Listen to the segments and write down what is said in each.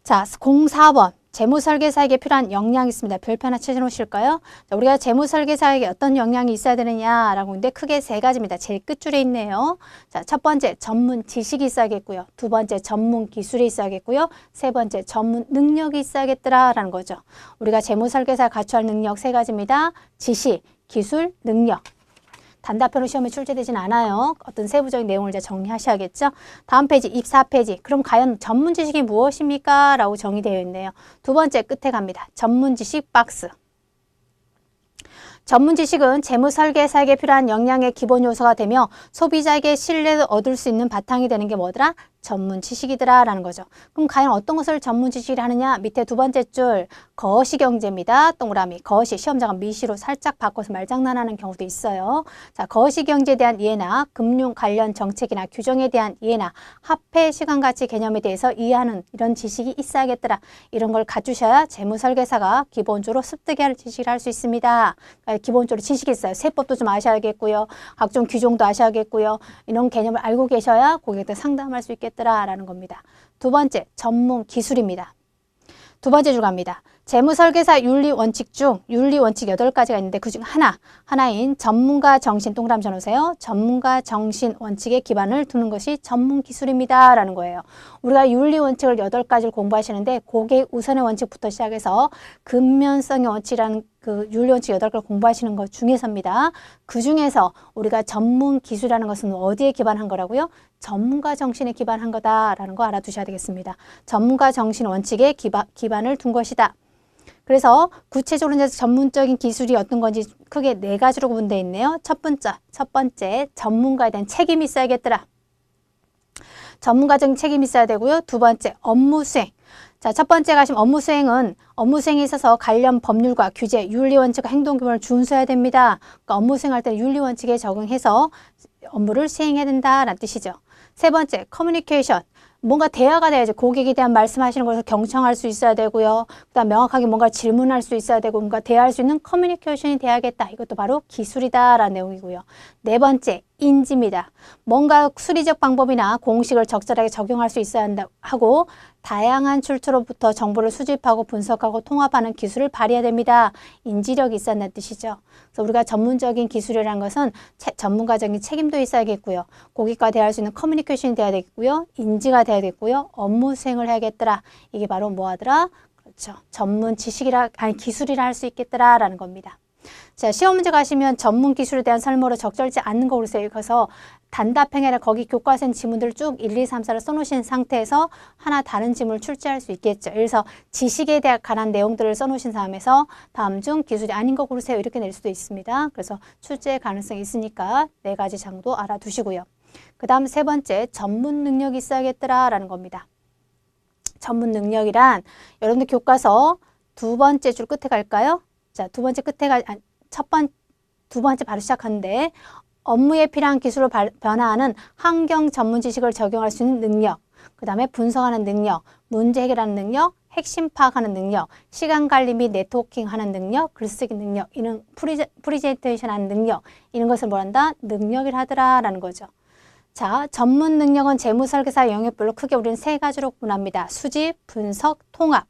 자, 04번. 재무설계사에게 필요한 역량이 있습니다. 별표 하나 쳐놓으실까요? 자, 우리가 재무설계사에게 어떤 역량이 있어야 되느냐라고 하는데 크게 세 가지입니다. 제일 끝줄에 있네요. 자, 첫 번째 전문 지식이 있어야겠고요. 두 번째 전문 기술이 있어야겠고요. 세 번째 전문 능력이 있어야겠더라라는 거죠. 우리가 재무설계사가 갖춰야 할 능력 세 가지입니다. 지식, 기술, 능력. 단답형으로 시험에 출제되진 않아요. 어떤 세부적인 내용을 이제 정리하셔야겠죠. 다음 페이지 24페이지. 그럼 과연 전문 지식이 무엇입니까? 라고 정의되어 있네요. 두 번째 끝에 갑니다. 전문 지식 박스. 전문 지식은 재무설계사에게 필요한 역량의 기본 요소가 되며 소비자에게 신뢰를 얻을 수 있는 바탕이 되는 게 뭐더라? 전문 지식이더라 라는 거죠. 그럼 과연 어떤 것을 전문 지식이라 하느냐? 밑에 두 번째 줄 거시경제입니다. 동그라미. 거시 시험자가 미시로 살짝 바꿔서 말장난하는 경우도 있어요. 자, 거시경제에 대한 이해나 금융 관련 정책이나 규정에 대한 이해나 화폐 시간가치 개념에 대해서 이해하는 이런 지식이 있어야겠더라. 이런 걸 갖추셔야 재무설계사가 기본적으로 습득해야 할 지식을 할 수 있습니다. 기본적으로 지식이 있어요. 세법도 좀 아셔야겠고요. 각종 규정도 아셔야겠고요. 이런 개념을 알고 계셔야 고객한테 상담할 수 있겠더라라는 겁니다. 두 번째, 전문 기술입니다. 두 번째 줄 갑니다. 재무설계사 윤리 원칙 중 윤리 원칙 8가지가 있는데 그중 하나인 전문가 정신 동그라미 쳐놓으세요. 전문가 정신 원칙에 기반을 두는 것이 전문 기술입니다. 라는 거예요. 우리가 윤리 원칙을 8가지를 공부하시는데 고객 우선의 원칙부터 시작해서 근면성의 원칙이라는 그 윤리 원칙 8가지를 공부하시는 것 중에서입니다. 그 중에서 우리가 전문 기술이라는 것은 어디에 기반한 거라고요? 전문가 정신에 기반한 거다라는 거 알아두셔야 되겠습니다. 전문가 정신 원칙에 기반을 둔 것이다. 그래서 구체적으로 이제 전문적인 기술이 어떤 건지 크게 4가지로 구분되어 있네요. 첫 번째 전문가에 대한 책임이 있어야겠더라. 전문가적인 책임이 있어야 되고요. 두 번째 업무 수행. 자, 첫 번째 가시면 업무 수행에 있어서 관련 법률과 규제, 윤리 원칙과 행동 규범을 준수해야 됩니다. 그러니까 업무 수행할 때 윤리 원칙에 적응해서 업무를 수행해야 된다라는 뜻이죠. 세 번째 커뮤니케이션. 뭔가 대화가 돼야지. 고객에 대한 말씀하시는 것을 경청할 수 있어야 되고요. 그다음 명확하게 뭔가 질문할 수 있어야 되고 뭔가 대화할 수 있는 커뮤니케이션이 돼야겠다. 이것도 바로 기술이다라는 내용이고요. 네 번째 인지입니다. 뭔가 수리적 방법이나 공식을 적절하게 적용할 수 있어야 한다 하고 다양한 출처로부터 정보를 수집하고 분석하고 통합하는 기술을 발휘해야 됩니다. 인지력이 있어야 한다는 뜻이죠. 그래서 우리가 전문적인 기술이라는 것은 전문가적인 책임도 있어야겠고요. 고객과 대화할 수 있는 커뮤니케이션이 돼야 되겠고요. 인지가 돼야 되겠고요. 업무 수행을 해야겠더라. 이게 바로 뭐 하더라? 그렇죠. 전문 지식이라, 아니 기술이라 할 수 있겠더라라는 겁니다. 자, 시험 문제 가시면 전문 기술에 대한 설명으로 적절치 않는 거 그러세요. 그래서 단답형이 아니라 거기 교과서엔 지문들 쭉 1, 2, 3, 4를 써놓으신 상태에서 하나 다른 지문을 출제할 수 있겠죠. 그래서 지식에 대한 관한 내용들을 써놓으신 다음에서 다음 중 기술이 아닌 거 고르세요. 이렇게 낼 수도 있습니다. 그래서 출제 가능성이 있으니까 4가지 정도 알아두시고요. 그 다음 세 번째, 전문 능력이 있어야겠더라라는 겁니다. 전문 능력이란 여러분들 교과서 두 번째 줄 끝에 갈까요? 자, 두 번째 두 번째 바로 시작하는데 업무에 필요한 기술로 변화하는 환경 전문 지식을 적용할 수 있는 능력, 그 다음에 분석하는 능력, 문제 해결하는 능력, 핵심 파악하는 능력, 시간 관리 및 네트워킹하는 능력, 글쓰기 능력, 이런 프리젠테이션 하는 능력, 이런 것을 뭐란다? 능력이라 하더라라는 거죠. 자, 전문 능력은 재무설계사 영역별로 크게 우리는 3가지로 구분합니다. 수집, 분석, 통합.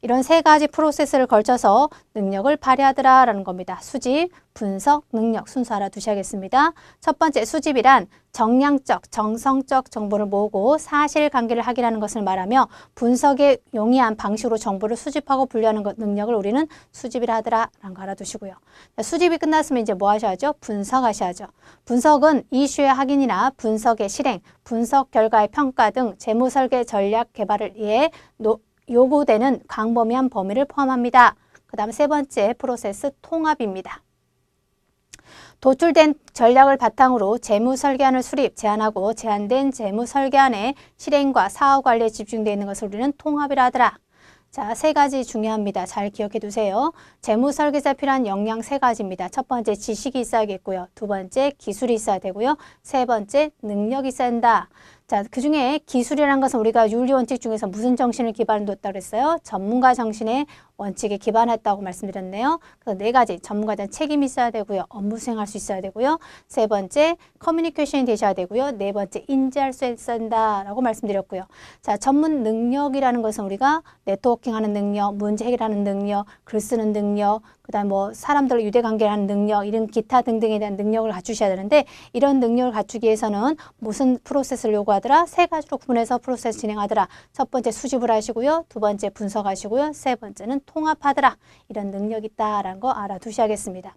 이런 3가지 프로세스를 걸쳐서 능력을 발휘하더라라는 겁니다. 수집, 분석, 능력 순서 알아두셔야겠습니다. 첫 번째 수집이란 정량적, 정성적 정보를 모으고 사실관계를 확인하는 것을 말하며 분석에 용이한 방식으로 정보를 수집하고 분류하는 것, 능력을 우리는 수집이라 하더라라는 거 알아두시고요. 자, 수집이 끝났으면 이제 뭐 하셔야죠? 분석하셔야죠. 분석은 이슈의 확인이나 분석의 실행, 분석 결과의 평가 등 재무설계 전략 개발을 위해 요구되는 광범위한 범위를 포함합니다. 그 다음 세 번째 프로세스 통합입니다. 도출된 전략을 바탕으로 재무설계안을 수립, 제안하고 제안된 재무설계안의 실행과 사후관리에 집중되어 있는 것을 우리는 통합이라 하더라. 자, 3가지 중요합니다. 잘 기억해 두세요. 재무설계사에 필요한 역량 3가지입니다. 첫 번째 지식이 있어야겠고요. 두 번째 기술이 있어야 되고요. 세 번째 능력이 있어야 한다. 자, 그중에 기술이라는 것은 우리가 윤리원칙 중에서 무슨 정신을 기반으로 뒀다고 그랬어요? 전문가 정신의 원칙에 기반했다고 말씀드렸네요. 그래서 네 가지, 전문가에 대한 책임이 있어야 되고요. 업무 수행할 수 있어야 되고요. 세 번째, 커뮤니케이션이 되셔야 되고요. 네 번째, 인지할 수 있어야 된다라고 말씀드렸고요. 자, 전문 능력이라는 것은 우리가 네트워킹하는 능력, 문제 해결하는 능력, 글 쓰는 능력, 그다음 뭐 사람들과 유대관계하는 능력, 이런 기타 등등에 대한 능력을 갖추셔야 되는데 이런 능력을 갖추기 위해서는 무슨 프로세스를 요구하더라? 세 가지로 구분해서 프로세스 진행하더라. 첫 번째 수집을 하시고요. 두 번째 분석하시고요. 세 번째는 통합하더라. 이런 능력이 있다라는 거 알아두셔야겠습니다.